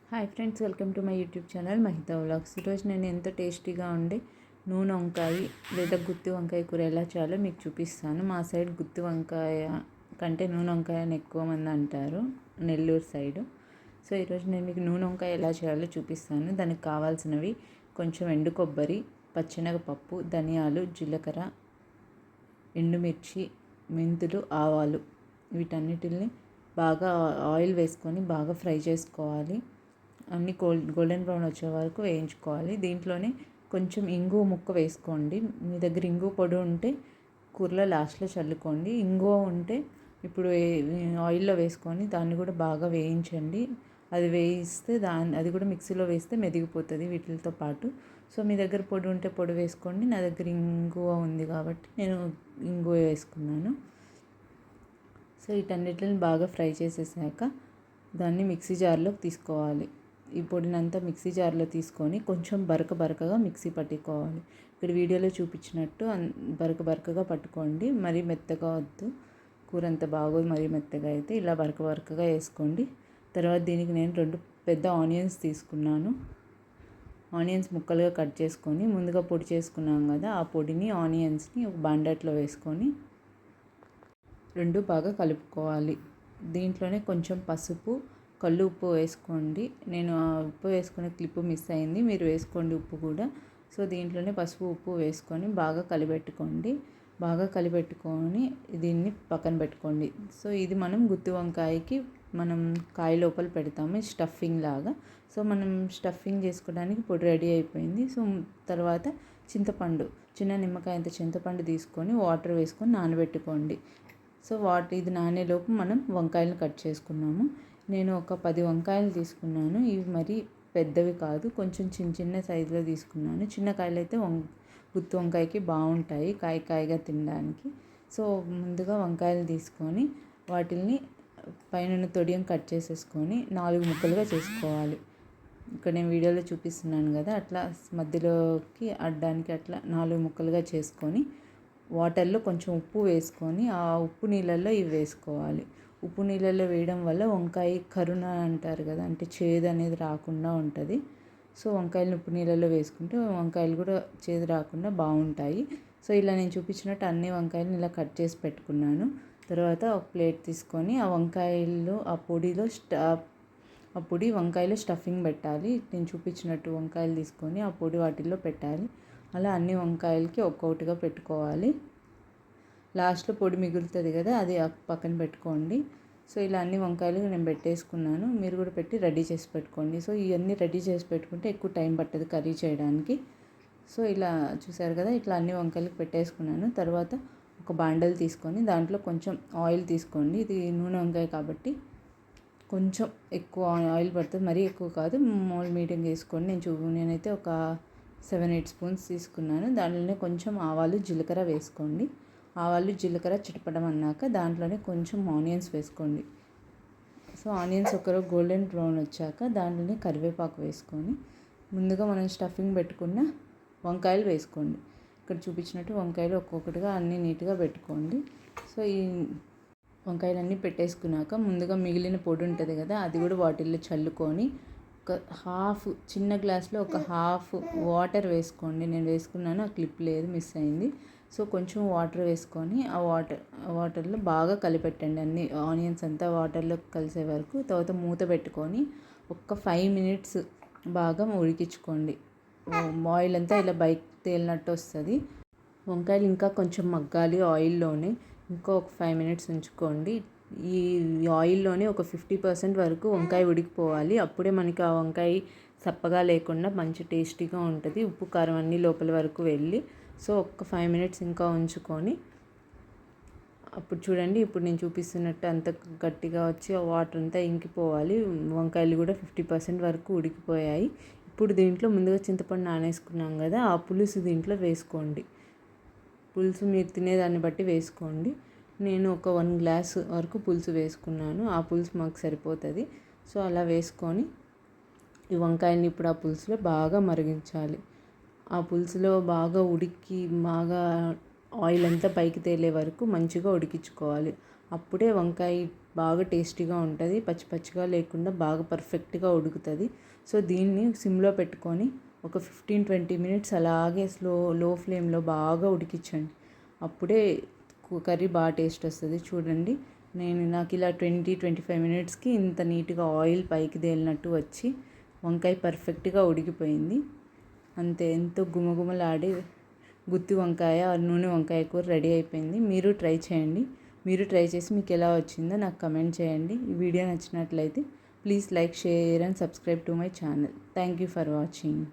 Hi friends, welcome to my YouTube channel Mahitha vlogs. ఈరోజు నేను ఎంతో టేస్టీగా ఉండే నూనె వంకాయ లేదా గుత్తి వంకాయ కూర ఎలా చేయాలో మీకు చూపిస్తాను. మా సైడ్ గుత్తి వంకాయ కంటే నూనె వంకాయ అని ఎక్కువ మంది అంటారు, నెల్లూరు సైడు. సో ఈరోజు నేను మీకు నూనె వంకాయ ఎలా చేయాలో చూపిస్తాను. దానికి కావాల్సినవి కొంచెం ఎండు కొబ్బరి, పచ్చెనగపప్పు, ధనియాలు, జీలకర్ర, ఎండుమిర్చి, మెంతులు, ఆవాలు. వీటన్నిటిని బాగా ఆయిల్ వేసుకొని బాగా ఫ్రై చేసుకోవాలి. అన్ని గోల్డెన్ బ్రౌన్ వచ్చే వరకు వేయించుకోవాలి. దీంట్లోనే కొంచెం ఇంగువ ముక్క వేసుకోండి. మీ దగ్గర ఇంగువ పొడి ఉంటే కూరలో లాస్ట్లో చల్లుకోండి. ఇంగువ ఉంటే ఇప్పుడు ఆయిల్లో వేసుకొని దాన్ని కూడా బాగా వేయించండి. అది వేయిస్తే అది కూడా మిక్సీలో వేస్తే మెదిగిపోతుంది వీటితో పాటు. సో మీ దగ్గర పొడి ఉంటే పొడి వేసుకోండి. నా దగ్గర ఇంగువ ఉంది కాబట్టి నేను ఇంగువ వేసుకున్నాను. సో వీటన్నిటిని బాగా ఫ్రై చేసేసాక దాన్ని మిక్సీ జార్లోకి తీసుకోవాలి. ఈ పొడినంతా మిక్సీ జార్లో తీసుకొని కొంచెం బరకగా మిక్సీ పట్టుకోవాలి. ఇక్కడ వీడియోలో చూపించినట్టు బరకగా పట్టుకోండి. మరీ మెత్తగా వద్దు, కూర అంత బాగోదు. మరీ మెత్తగా అయితే ఇలా బరకగా వేసుకోండి. తర్వాత దీనికి నేను 2 పెద్ద ఆనియన్స్ తీసుకున్నాను. ఆనియన్స్ ముక్కలుగా కట్ చేసుకొని ముందుగా పొడి చేసుకున్నాం కదా, ఆ పొడిని ఆనియన్స్ని ఒక బాండట్లో వేసుకొని 2 బాగా కలుపుకోవాలి. దీంట్లోనే కొంచెం పసుపు, కళ్ళు ఉప్పు వేసుకోండి. నేను ఆ ఉప్పు వేసుకునే క్లిప్ మిస్ అయింది, మీరు వేసుకోండి ఉప్పు కూడా. సో దీంట్లోనే పసుపు ఉప్పు వేసుకొని బాగా కలిపెట్టుకోండి. బాగా కలిపెట్టుకొని దీన్ని పక్కన పెట్టుకోండి. సో ఇది మనం గుత్తి వంకాయకి మనం కాయ లోపల పెడతాము స్టఫింగ్ లాగా. సో మనం స్టఫింగ్ చేసుకోవడానికి పొడి రెడీ అయిపోయింది. సో తర్వాత చింతపండు, చిన్న నిమ్మకాయ అంత చింతపండు తీసుకొని వాటర్ వేసుకొని నానబెట్టుకోండి. సో ఇది నానేలోపు మనం వంకాయలను కట్ చేసుకున్నాము. నేను ఒక 10 వంకాయలు తీసుకున్నాను. ఇవి మరీ పెద్దవి కాదు, కొంచెం చిన్న సైజులో తీసుకున్నాను. చిన్న కాయలు అయితే గుత్తి వంకాయకి బాగుంటాయి కాయగా తినడానికి. సో ముందుగా వంకాయలు తీసుకొని వాటిని పైన తొడియం కట్ చేసేసుకొని 4 ముక్కలుగా చేసుకోవాలి. ఇక్కడ నేను వీడియోలో చూపిస్తున్నాను కదా, అట్లా మధ్యలోకి అడ్డానికి అట్లా 4 ముక్కలుగా చేసుకొని వాటర్లో కొంచెం ఉప్పు వేసుకొని ఆ ఉప్పు నీళ్ళల్లో ఇవి వేసుకోవాలి. ఉప్పు నీళ్ళల్లో వేయడం వల్ల వంకాయ కరుణ అంటారు కదా, అంటే చేదు అనేది రాకుండా ఉంటుంది. సో వంకాయలను ఉప్పు నీళ్ళల్లో వేసుకుంటే వంకాయలు కూడా చేదు రాకుండా బాగుంటాయి. సో ఇలా నేను చూపించినట్టు అన్ని వంకాయలను ఇలా కట్ చేసి పెట్టుకున్నాను. తర్వాత ఒక ప్లేట్ తీసుకొని ఆ వంకాయల్లో ఆ పొడి వంకాయలో స్టఫింగ్ పెట్టాలి. నేను చూపించినట్టు వంకాయలు తీసుకొని ఆ పొడి వాటిల్లో పెట్టాలి. అలా అన్ని వంకాయలకి ఒక్కొక్కటిగా పెట్టుకోవాలి. లాస్ట్లో పొడి మిగులుతుంది కదా, అది పక్కన పెట్టుకోండి. సో ఇలా అన్ని వంకాయలు నేను పెట్టేసుకున్నాను. మీరు కూడా పెట్టి రెడీ చేసి పెట్టుకోండి. సో ఇవన్నీ రెడీ చేసి పెట్టుకుంటే ఎక్కువ టైం పట్టదు కర్రీ చేయడానికి. సో ఇలా చూసారు కదా, ఇట్లా అన్ని వంకాయలకు పెట్టేసుకున్నాను. తర్వాత ఒక బాండల్ తీసుకొని దాంట్లో కొంచెం ఆయిల్ తీసుకోండి. ఇది నూనె వంకాయ కాబట్టి కొంచెం ఎక్కువ ఆయిల్ పడుతుంది, మరీ ఎక్కువ కాదు, మీడియం వేసుకోండి. నేనైతే ఒక 7-8 స్పూన్స్ తీసుకున్నాను. దాంట్లోనే కొంచెం ఆవాలు, జీలకర్ర వేసుకోండి. ఆవాలు జీలకర్ర చిటపడం అన్నాక దాంట్లోనే కొంచెం ఆనియన్స్ వేసుకోండి. సో ఆనియన్స్ ఒకరు గోల్డెన్ బ్రౌన్ వచ్చాక దాంట్లోనే కరివేపాకు వేసుకొని ముందుగా మనం స్టఫింగ్ పెట్టుకున్న వంకాయలు వేసుకోండి. ఇక్కడ చూపించినట్టు వంకాయలు ఒక్కొక్కటిగా అన్నీ నీట్గా పెట్టుకోండి. సో ఈ వంకాయలన్నీ పెట్టేసుకున్నాక ముందుగా మిగిలిన పొడి ఉంటుంది కదా, అది కూడా వాటిల్లో చల్లుకొని ఒక చిన్న గ్లాస్లో ఒక హాఫ్ వాటర్ వేసుకోండి. నేను వేసుకున్నాను, ఆ క్లిప్ లేదు, మిస్ అయింది. సో కొంచెం వాటర్ వేసుకొని ఆ వాటర్లో బాగా కలిపెట్టండి. అన్ని ఆనియన్స్ అంతా వాటర్లో కలిసే వరకు. తర్వాత మూత పెట్టుకొని ఒక 5 మినిట్స్ బాగా ఉడికించుకోండి. ఆయిల్ అంతా ఇలా బయట తేలినట్టు వస్తుంది. వంకాయలు ఇంకా కొంచెం మగ్గాలి ఆయిల్లోనే. ఇంకో ఒక 5 మినిట్స్ ఉంచుకోండి. ఈ ఆయిల్లోనే ఒక 50% వరకు వంకాయ ఉడికిపోవాలి. అప్పుడే మనకి ఆ వంకాయ సప్పగా లేకుండా మంచి టేస్టీగా ఉంటుంది. ఉప్పు కారం అన్నీ లోపల వరకు వెళ్ళి. సో ఒక 5 మినిట్స్ ఇంకా ఉంచుకొని అప్పుడు చూడండి, ఇప్పుడు నేను చూపిస్తున్నట్టు అంత గట్టిగా వచ్చి ఆ వాటర్ అంతా ఇంకిపోవాలి. వంకాయలు కూడా 50% వరకు ఉడికిపోయాయి. ఇప్పుడు దీంట్లో ముందుగా చింతపండు నానేసుకున్నాం కదా, ఆ పులుసు దీంట్లో వేసుకోండి. పులుసు మీరు తినేదాన్ని బట్టి వేసుకోండి. నేను ఒక 1 గ్లాస్ వరకు పులుసు వేసుకున్నాను. ఆ పులుసు మాకు సరిపోతుంది. సో అలా వేసుకొని ఈ వంకాయని ఇప్పుడు ఆ పులుసులో బాగా మరిగించాలి. ఆ పులుసులో బాగా ఉడికి ఆయిల్ అంతా పైకి తేలే వరకు మంచిగా ఉడికించుకోవాలి. అప్పుడే వంకాయ బాగా టేస్టీగా ఉంటుంది. పచ్చి పచ్చిగా లేకుండా బాగా పర్ఫెక్ట్గా ఉడుకుతుంది. సో దీన్ని సిమ్లో పెట్టుకొని ఒక 15-20 మినిట్స్ అలాగే లో ఫ్లేమ్లో బాగా ఉడికించండి. అప్పుడే కర్రీ బాగా టేస్ట్ వస్తుంది. చూడండి, నాకు ఇలా 20-25 మినిట్స్కి ఇంత నీట్గా ఆయిల్ పైకి తేలినట్టు వచ్చి వంకాయ పర్ఫెక్ట్గా ఉడికిపోయింది. అంతే, ఎంతో గుమగుమలాడే గుత్తి వంకాయ నూనె వంకాయ కూర రెడీ అయిపోయింది. మీరు ట్రై చేయండి. మీరు ట్రై చేసి మీకు ఎలా వచ్చిందో నాకు కమెంట్ చేయండి. ఈ వీడియో నచ్చినట్లయితే please like, share and subscribe to my channel. Thank you for watching.